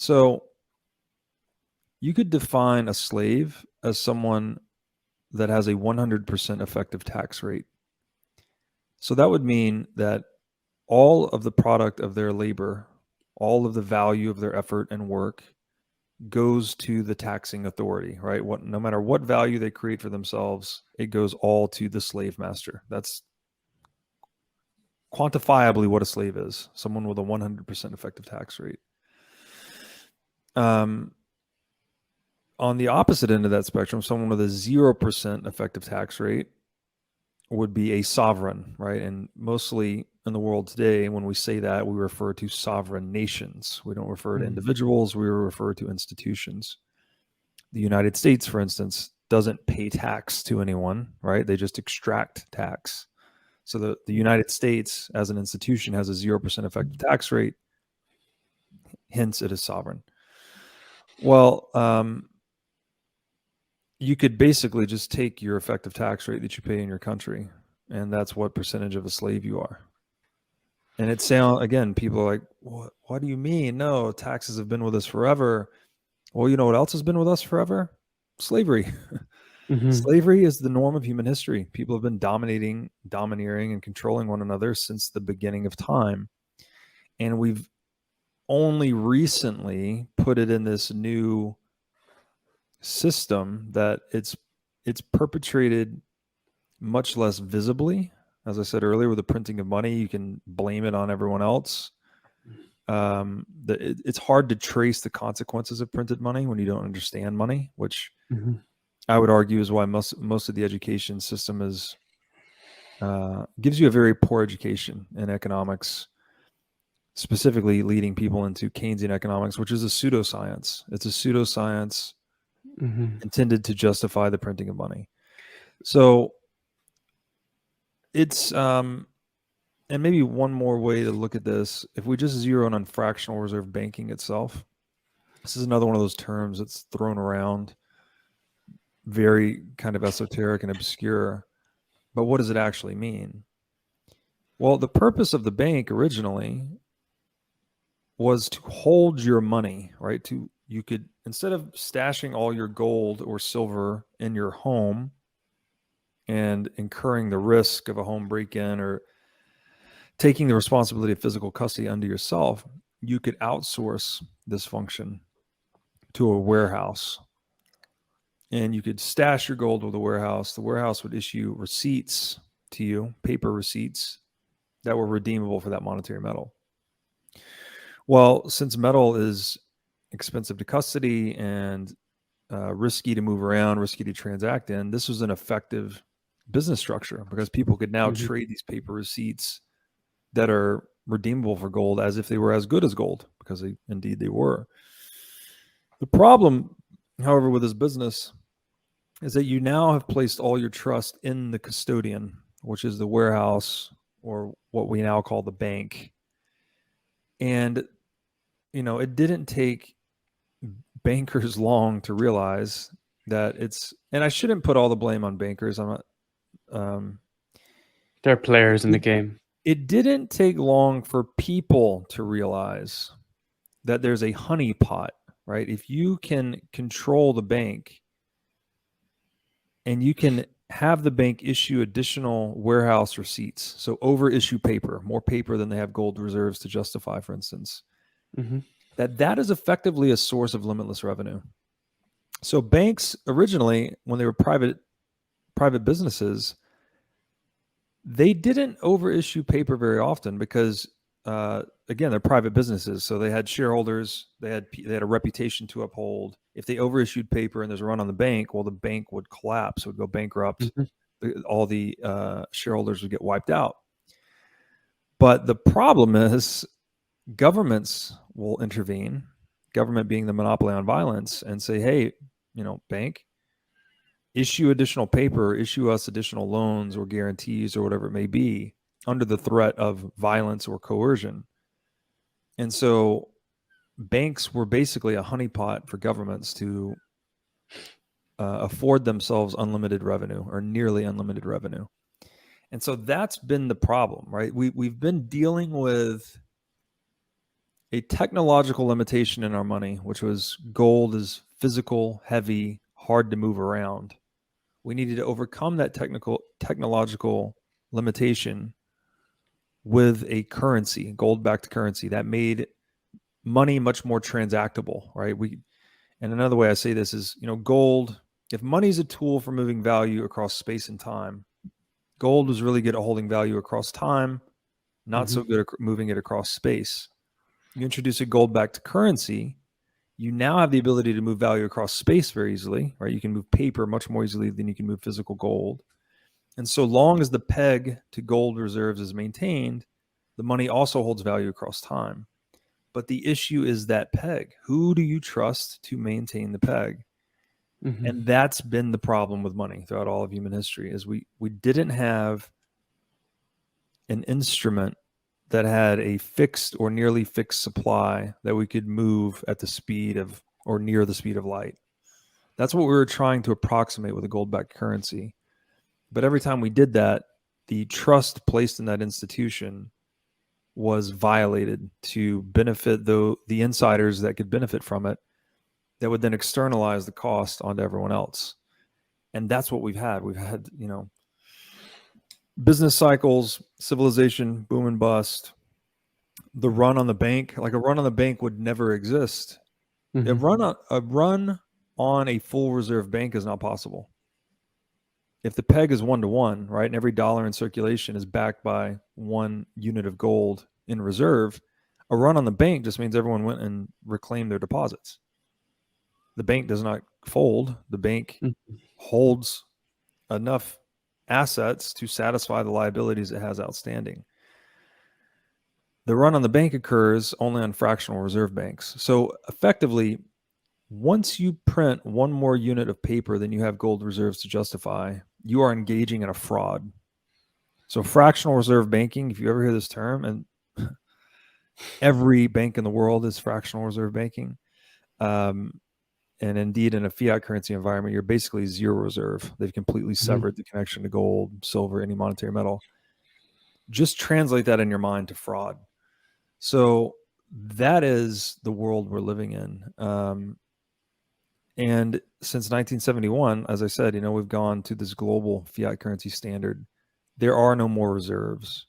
So you could define a slave as someone that has a 100% effective tax rate. So that would mean that all of the product of their labor, all of the value of their effort and work goes to the taxing authority, right? No matter what value they create for themselves, it goes all to the slave master. That's quantifiably what a slave is, someone with a 100% effective tax rate. On the opposite end of that spectrum, someone with a 0% effective tax rate would be a sovereign, right? And mostly in the world today, when we say that, we refer to sovereign nations. We don't refer to individuals, we refer to institutions. The United States, for instance, doesn't pay tax to anyone, right? They just extract tax. So the United States as an institution has a 0% effective tax rate, hence it is sovereign. Well, you could basically just take your effective tax rate that you pay in your country, and that's what percentage of a slave you are. And it sounds, again, people are like, what do you mean? No, taxes have been with us forever. Well, you know what else has been with us forever? Slavery. Slavery is the norm of human history. People have been domineering, and controlling one another since the beginning of time. And we've only recently put it in this new system that it's perpetrated much less visibly. As I said earlier, with the printing of money, you can blame it on everyone else. It's hard to trace the consequences of printed money when you don't understand money, which I would argue is why most of the education system is gives you a very poor education in economics, specifically leading people into Keynesian economics, which is a pseudoscience. It's a pseudoscience intended to justify the printing of money. So it's and maybe one more way to look at this, if we just zero in on fractional reserve banking itself, this is another one of those terms that's thrown around, very kind of esoteric and obscure. But what does it actually mean? Well, the purpose of the bank originally was to hold your money, right? You could, instead of stashing all your gold or silver in your home and incurring the risk of a home break-in or taking the responsibility of physical custody unto yourself, you could outsource this function to a warehouse. And you could stash your gold with a warehouse. The warehouse would issue receipts to you, paper receipts, that were redeemable for that monetary metal. Well, since metal is expensive to custody and risky to move around, risky to transact in, this was an effective business structure because people could now trade these paper receipts that are redeemable for gold as if they were as good as gold, because indeed they were. The problem, however, with this business is that you now have placed all your trust in the custodian, which is the warehouse, or what we now call the bank. And, you know, it didn't take bankers long to realize that and I shouldn't put all the blame on bankers. I'm not. They're players in the game. It didn't take long for people to realize that there's a honeypot, right? If you can control the bank and you can have the bank issue additional warehouse receipts, so over-issue paper, more paper than they have gold reserves to justify, for instance, that is effectively a source of limitless revenue. So banks originally, when they were private businesses, they didn't overissue paper very often because, again, they're private businesses. So they had shareholders, they had a reputation to uphold. If they overissued paper and there's a run on the bank, well, the bank would collapse, would go bankrupt. All the shareholders would get wiped out. But the problem is governments will intervene, government being the monopoly on violence, and say, hey, you know, bank, issue additional paper, issue us additional loans or guarantees or whatever it may be under the threat of violence or coercion. And so banks were basically a honeypot for governments to afford themselves unlimited revenue or nearly unlimited revenue. And so that's been the problem, right? We've been dealing with a technological limitation in our money, which was gold is physical, heavy, hard to move around. We needed to overcome that technological limitation with a currency, gold-backed currency that made money much more transactable, right? And another way I say this is, gold, if money is a tool for moving value across space and time, gold was really good at holding value across time, not so good at moving it across space. You introduce a gold-backed currency, you now have the ability to move value across space very easily, right? You can move paper much more easily than you can move physical gold. And so long as the peg to gold reserves is maintained, the money also holds value across time. But the issue is that peg. Who do you trust to maintain the peg? And that's been the problem with money throughout all of human history, is we didn't have an instrument that had a fixed or nearly fixed supply that we could move at the speed of, or near the speed of light. That's what we were trying to approximate with a gold-backed currency. But every time we did that, the trust placed in that institution was violated to benefit the insiders that could benefit from it, that would then externalize the cost onto everyone else. And that's what we've had. We've had, business cycles, civilization, boom and bust, the run on the bank. Like a run on the bank would never exist. A run on a full reserve bank is not possible. If the peg is 1-to-1, right, and every dollar in circulation is backed by 1 unit of gold in reserve, a run on the bank just means everyone went and reclaimed their deposits. The bank does not fold. The bank holds enough assets to satisfy the liabilities it has outstanding. The run on the bank occurs only on fractional reserve banks. So effectively, once you print 1 more unit of paper than you have gold reserves to justify, you are engaging in a fraud. So fractional reserve banking, if you ever hear this term, and every bank in the world is fractional reserve banking. And indeed, in a fiat currency environment, you're basically zero reserve. They've completely severed the connection to gold, silver, any monetary metal. Just translate that in your mind to fraud. So that is the world we're living in. And since 1971, as I said, we've gone to this global fiat currency standard. There are no more reserves.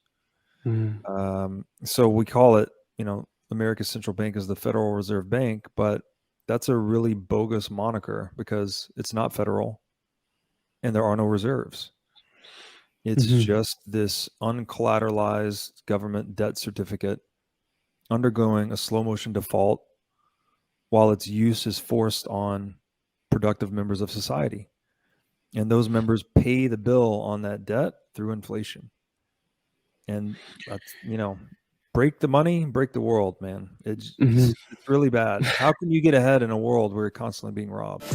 So we call it, America's central bank is the Federal Reserve Bank, but that's a really bogus moniker because it's not federal and there are no reserves. It's just this uncollateralized government debt certificate undergoing a slow motion default while its use is forced on productive members of society. And those members pay the bill on that debt through inflation. And that's, break the money, break the world, man. It's really bad. How can you get ahead in a world where you're constantly being robbed?